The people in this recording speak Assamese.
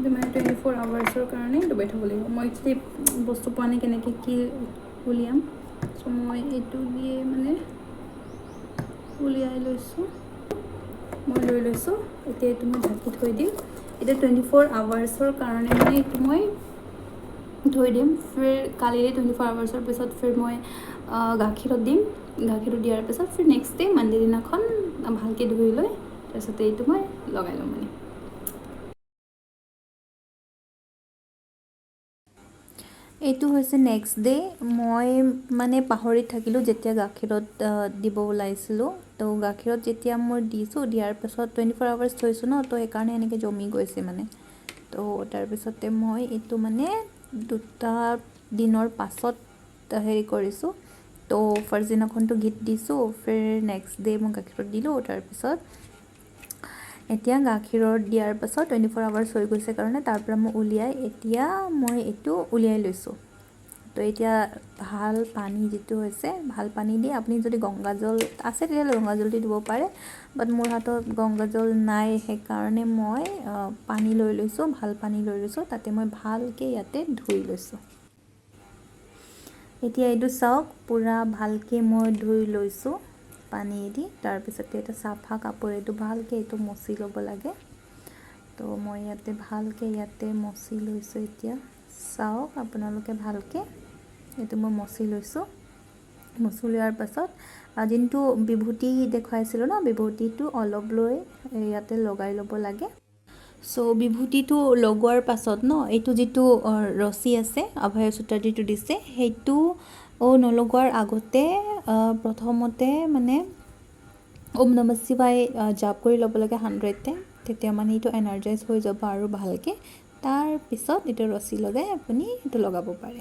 এইটো মানে 24 আৱাৰ্ছৰ কাৰণে ডুবাই থ'ব লাগিব। মই যদি বস্তু পোৱা নাই কেনেকৈ কি উলিয়াম, চ' মই এইটো দিয়ে মানে উলিয়াই লৈছোঁ। মই লৈ লৈছোঁ। এতিয়া এইটো মই ঢাকি থৈ দিম। এতিয়া 24 আৱাৰ্ছৰ কাৰণে মানে এইটো মই থৈ দিম। ফিৰ কালিৰে 24 আৱাৰ্ছৰ পিছত ফিৰ মই গাখীৰত দিম। গাখীৰত দিয়াৰ পিছত ফিৰ নেক্সট ডে মানডে দিনাখন ভালকৈ ধুই লৈ তাৰপিছতে এইটো মই লগাই ল'ম মানে। এইটো হৈছে নেক্সট ডে। মই মানে পাহৰি থাকিলোঁ যেতিয়া গাখীৰত দিব ওলাইছিলোঁ। তো গাখীৰত যেতিয়া মই দিয়াৰ পিছত 24 আৱাৰ্ছ থৈছোঁ ন, তো সেইকাৰণে এনেকৈ জমি গৈছে মানে। তো তাৰপিছতে মই এইটো মানে 2 দিনৰ পাছত হেৰি কৰিছোঁ। তো ফাৰ্ষ্ট দিনাখনতো গীত দিছোঁ, ফিৰ নেক্সট ডে মই গাখীৰত দিলোঁ। তাৰপিছত এতিয়া গাখীৰত দিয়াৰ পাছত 24 আৱাৰ্ছ হৈ গৈছে কাৰণে তাৰ পৰা মই উলিয়াই এতিয়া মই এইটো উলিয়াই লৈছোঁ। তো এতিয়া ভাল পানী যিটো হৈছে, ভাল পানী দি আপুনি যদি গংগাজল আছে তেতিয়াহ'লে গংগাজল দি দিব পাৰে, বাট মোৰ হাতত গংগাজল নাই, সেইকাৰণে মই পানী লৈ লৈছোঁ, ভাল পানী লৈ লৈছোঁ। তাতে মই ভালকৈ ইয়াতে ধুই লৈছোঁ। এতিয়া এইটো চাওক, পূৰা ভালকৈ মই ধুই লৈছোঁ পানী দি। তাৰপিছতে এটা চাফা কাপোৰেদি ভালকৈ এইটো মচি ল'ব লাগে। তো মই ইয়াতে ভালকৈ মচি লৈছোঁ। এতিয়া চাওক আপোনালোকে ভালকৈ এইটো মই মচি লৈছোঁ। মচি লোৱাৰ পাছত যোনটো বিভূতি দেখুৱাইছিলোঁ ন, বিভূতিটো অলপ লৈ ইয়াতে লগাই ল'ব লাগে। চ' বিভূতিটো লগোৱাৰ পাছত ন, এইটো যিটো ৰছী আছে অভয় সূত্ৰ যিটো দিছে, সেইটো নলগোৱাৰ আগতে প্ৰথমতে মানে ওম নমঃ শিৱায় জাপ কৰি ল'ব লাগে 100 টাইম। তেতিয়া মানে এইটো এনাৰ্জাইজ হৈ যাব আৰু ভালকৈ। তাৰপিছত এইটো ৰছী লগাই আপুনি এইটো লগাব পাৰে।